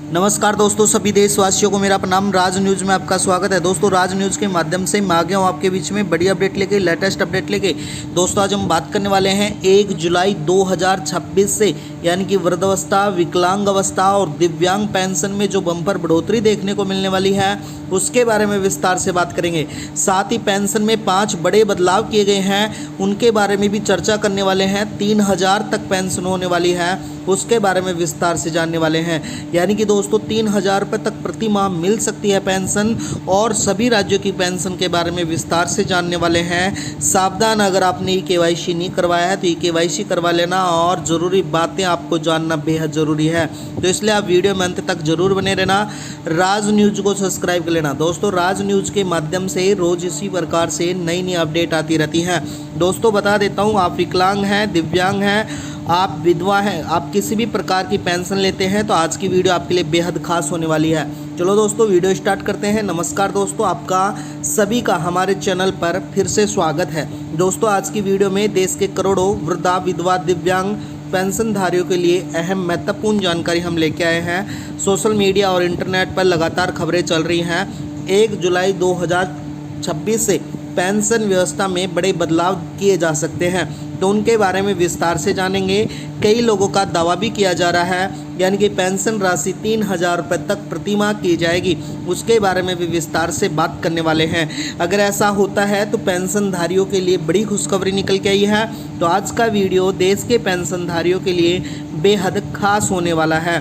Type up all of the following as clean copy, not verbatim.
नमस्कार दोस्तों, सभी देशवासियों को मेरा प्रणाम। राज न्यूज़ में आपका स्वागत है। दोस्तों, राज न्यूज़ के माध्यम से मैं आ गया हूँ आपके बीच में बड़ी अपडेट लेके, लेटेस्ट अपडेट लेके। दोस्तों, आज हम बात करने वाले हैं 1 जुलाई 2026 से, यानी कि वृद्धावस्था, विकलांग अवस्था और दिव्यांग पेंशन में जो बम्पर बढ़ोतरी देखने को मिलने वाली है उसके बारे में विस्तार से बात करेंगे। साथ ही पेंशन में 5 बड़े बदलाव किए गए हैं, उनके बारे में भी चर्चा करने वाले हैं। 3000 तक पेंशन होने वाली है, उसके बारे में विस्तार से जानने वाले हैं। यानी कि दोस्तों 3000 रुपये तक प्रति माह मिल सकती है पेंशन, और सभी राज्यों की पेंशन के बारे में विस्तार से जानने वाले हैं। सावधान, अगर आपने KYC नहीं करवाया है तो KYC करवा लेना, और ज़रूरी बातें आपको जानना बेहद ज़रूरी है। तो इसलिए आप वीडियो में अंत तक जरूर बने रहना। राज न्यूज़ को सब्सक्राइब कर लेना। दोस्तों, राज न्यूज़ के माध्यम से रोज़ इसी प्रकार से नई नई अपडेट आती रहती हैं। दोस्तों, बता देता हूँ, आप विकलांग हैं, दिव्यांग हैं, आप विधवा हैं, आप किसी भी प्रकार की पेंशन लेते हैं तो आज की वीडियो आपके लिए बेहद खास होने वाली है। चलो दोस्तों, वीडियो स्टार्ट करते हैं। नमस्कार दोस्तों, आपका सभी का हमारे चैनल पर फिर से स्वागत है। दोस्तों, आज की वीडियो में देश के करोड़ों वृद्धा, विधवा, दिव्यांग पेंशनधारियों के लिए अहम महत्वपूर्ण जानकारी हम लेके आए हैं। सोशल मीडिया और इंटरनेट पर लगातार खबरें चल रही हैं। 1 जुलाई 2026 से पेंशन व्यवस्था में बड़े बदलाव किए जा सकते हैं, तो उनके बारे में विस्तार से जानेंगे। कई लोगों का दावा भी किया जा रहा है, यानी कि पेंशन राशि 3000 रुपये तक प्रति माह की जाएगी, उसके बारे में भी विस्तार से बात करने वाले हैं। अगर ऐसा होता है तो पेंशनधारियों के लिए बड़ी खुशखबरी निकल के आई है। तो आज का वीडियो देश के पेंशनधारियों के लिए बेहद खास होने वाला है।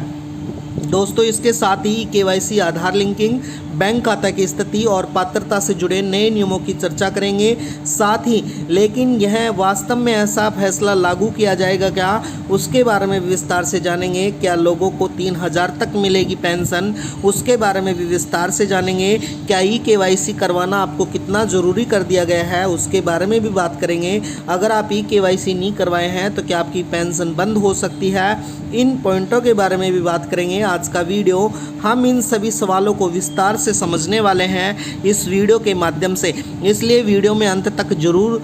दोस्तों, इसके साथ ही KYC, आधार लिंकिंग, बैंक खाता की स्थिति और पात्रता से जुड़े नए नियमों की चर्चा करेंगे। साथ ही लेकिन यह वास्तव में ऐसा फैसला लागू किया जाएगा क्या, उसके बारे में विस्तार से जानेंगे। क्या लोगों को 3000 तक मिलेगी पेंशन, उसके बारे में भी विस्तार से जानेंगे। क्या KYC करवाना आपको कितना ज़रूरी कर दिया गया है, उसके बारे में भी बात करेंगे। अगर आप KYC नहीं करवाए हैं तो क्या आपकी पेंशन बंद हो सकती है, इन पॉइंटों के बारे में भी बात करेंगे। आज का वीडियो हम इन सभी सवालों को विस्तार से समझने वाले हैं इस वीडियो के माध्यम से, इसलिए वीडियो में अंत तक जरूर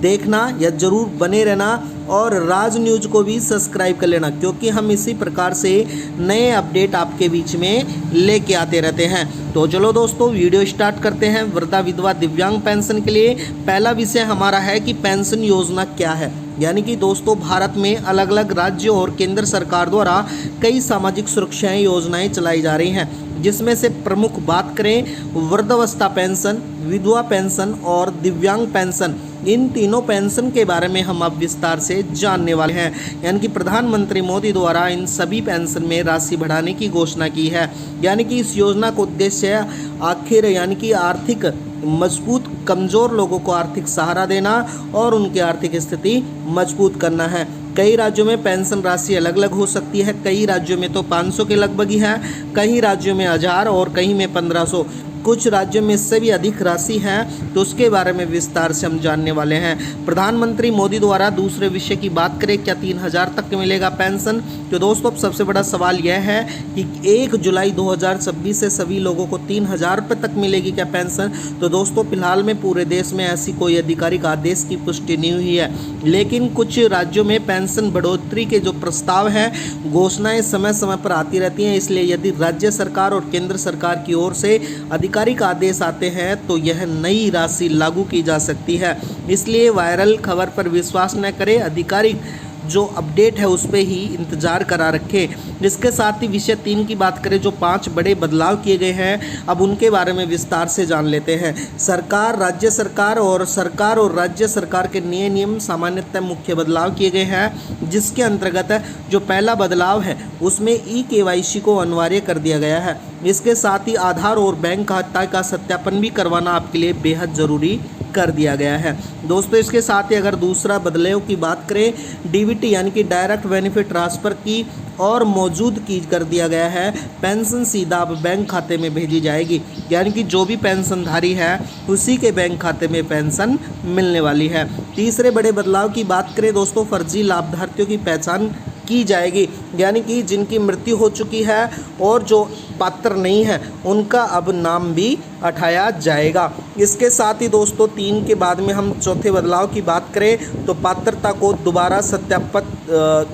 देखना या जरूर बने रहना, और राज न्यूज़ को भी सब्सक्राइब कर लेना, क्योंकि हम इसी प्रकार से नए अपडेट आपके बीच में लेके आते रहते हैं। तो चलो दोस्तों, वीडियो स्टार्ट करते हैं। वृद्धा, विधवा, दिव्यांग पेंशन के लिए पहला विषय हमारा है कि पेंशन योजना क्या है। यानी कि दोस्तों, भारत में अलग अलग राज्यों और केंद्र सरकार द्वारा कई सामाजिक सुरक्षा योजनाएं चलाई जा रही हैं, जिसमें से प्रमुख बात करें वृद्धावस्था पेंशन, विधवा पेंशन और दिव्यांग पेंशन। इन तीनों पेंशन के बारे में हम अब विस्तार से जानने वाले हैं। यानी कि प्रधानमंत्री मोदी द्वारा इन सभी पेंशन में राशि बढ़ाने की घोषणा की है। यानी कि इस योजना का उद्देश्य आखिर यानी कि आर्थिक मजबूत कमज़ोर लोगों को आर्थिक सहारा देना और उनकी आर्थिक स्थिति मजबूत करना है। कई राज्यों में पेंशन राशि अलग अलग हो सकती है। कई राज्यों में तो 500 के लगभग ही है, कई राज्यों में 1000 और कहीं में 1500, कुछ राज्यों में इससे भी अधिक राशि है। तो उसके बारे में विस्तार से हम जानने वाले हैं। प्रधानमंत्री मोदी द्वारा दूसरे विषय की बात करें, क्या 3000 तक मिलेगा पेंशन। तो दोस्तों, अब सबसे बड़ा सवाल यह है कि 1 जुलाई 2026 से सभी लोगों को 3000 रुपये तक मिलेगी क्या पेंशन। तो दोस्तों, फिलहाल में पूरे देश में ऐसी कोई आधिकारिक आदेश की पुष्टि नहीं हुई है, लेकिन कुछ राज्यों में पेंशन बढ़ोतरी के जो प्रस्ताव हैं, घोषणाएं समय समय पर आती रहती हैं। इसलिए यदि राज्य सरकार और केंद्र सरकार की ओर से आधिकारिक आदेश आते हैं तो यह नई राशि लागू की जा सकती है। इसलिए वायरल खबर पर विश्वास न करें, आधिकारिक जो अपडेट है उस पर ही इंतज़ार करा रखें। इसके साथ ही विषय 3 की बात करें, जो 5 बड़े बदलाव किए गए हैं, अब उनके बारे में विस्तार से जान लेते हैं। सरकार, राज्य सरकार और राज्य सरकार के नए नियम सामान्यतः मुख्य बदलाव किए गए हैं, जिसके अंतर्गत जो पहला बदलाव है उसमें KYC को अनिवार्य कर दिया गया है। इसके साथ ही आधार और बैंक खाता का सत्यापन भी करवाना आपके लिए बेहद ज़रूरी कर दिया गया है। दोस्तों, इसके साथ ही अगर दूसरा बदलाव की बात करें, DBT यानी कि डायरेक्ट बेनिफिट ट्रांसफ़र की और मौजूद की कर दिया गया है। पेंशन सीधा अब बैंक खाते में भेजी जाएगी, यानी कि जो भी पेंशनधारी है उसी के बैंक खाते में पेंशन मिलने वाली है। तीसरे बड़े बदलाव की बात करें दोस्तों, फर्जी लाभार्थियों की पहचान की जाएगी, यानी कि जिनकी मृत्यु हो चुकी है और जो पात्र नहीं है उनका अब नाम भी उठाया जाएगा। इसके साथ ही दोस्तों 3 के बाद में हम चौथे बदलाव की बात करें तो पात्रता को दोबारा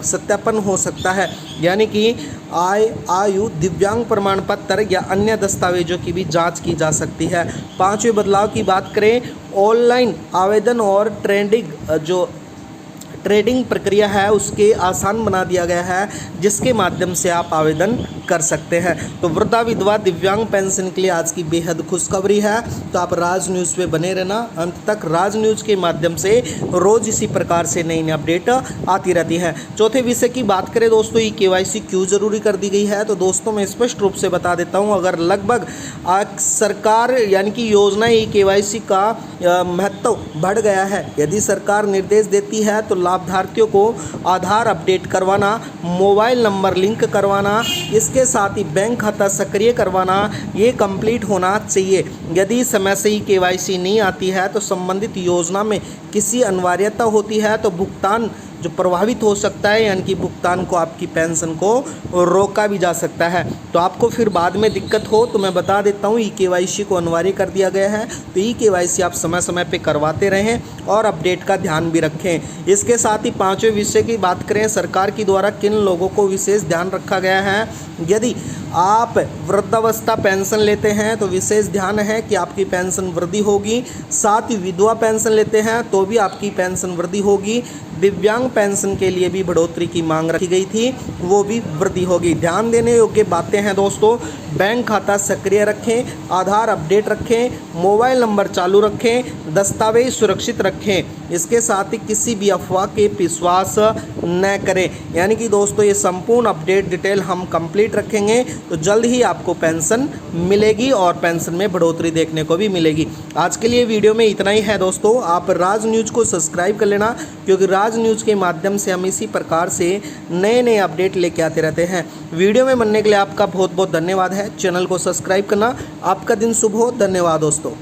सत्यापन हो सकता है, यानी कि आयु, दिव्यांग प्रमाण पत्र या अन्य दस्तावेजों की भी जांच की जा सकती है। 5वें बदलाव की बात करें, ऑनलाइन आवेदन और ट्रेडिंग प्रक्रिया है उसके आसान बना दिया गया है, जिसके माध्यम से आप आवेदन कर सकते हैं। तो वृद्धा विधवा दिव्यांग पेंशन के लिए आज की बेहद खुशखबरी है, तो आप राज न्यूज़ पे बने रहना अंत तक। राज न्यूज़ के माध्यम से रोज इसी प्रकार से नई नई अपडेट आती रहती है। चौथे विषय की बात करें दोस्तों, ई KYC क्यों जरूरी कर दी गई है, तो दोस्तों मैं स्पष्ट रूप से बता देता हूँ। अगर लगभग सरकार यानी कि योजना ई KYC का महत्व बढ़ गया है, यदि सरकार निर्देश देती है तो लाभार्थियों को आधार अपडेट करवाना, मोबाइल नंबर लिंक करवाना, इसके साथ ही बैंक खाता सक्रिय करवाना, ये कंप्लीट होना चाहिए। यदि समय से ही KYC नहीं आती है तो संबंधित योजना में किसी अनिवार्यता होती है तो भुगतान जो प्रभावित हो सकता है, यानी कि भुगतान को, आपकी पेंशन को रोका भी जा सकता है। तो आपको फिर बाद में दिक्कत हो तो मैं बता देता हूँ, ई KYC को अनिवार्य कर दिया गया है, तो ई KYC आप समय समय पे करवाते रहें और अपडेट का ध्यान भी रखें। इसके साथ ही 5वें विषय की बात करें, सरकार की द्वारा किन लोगों को विशेष ध्यान रखा गया है। यदि आप वृद्धावस्था पेंशन लेते हैं तो विशेष ध्यान है कि आपकी पेंशन वृद्धि होगी, साथ ही विधवा पेंशन लेते हैं तो भी आपकी पेंशन वृद्धि होगी, दिव्यांग पेंशन के लिए भी बढ़ोतरी की मांग रखी गई थी, वो भी वृद्धि होगी। ध्यान देने योग्य बातें हैं दोस्तों, बैंक खाता सक्रिय रखें, आधार अपडेट रखें, मोबाइल नंबर चालू रखें, दस्तावेज सुरक्षित रखें, इसके साथ ही किसी भी अफवाह के विश्वास न करें। यानी कि दोस्तों ये संपूर्ण अपडेट डिटेल हम कंप्लीट रखेंगे तो जल्द ही आपको पेंशन मिलेगी और पेंशन में बढ़ोतरी देखने को भी मिलेगी। आज के लिए वीडियो में इतना ही है दोस्तों। आप राज न्यूज़ को सब्सक्राइब कर लेना, क्योंकि राज न्यूज़ के माध्यम से हम इसी प्रकार से नए नए अपडेट लेके आते रहते हैं। वीडियो में बनने के लिए आपका बहुत बहुत धन्यवाद है। चैनल को सब्सक्राइब करना। आपका दिन शुभ हो। धन्यवाद दोस्तों।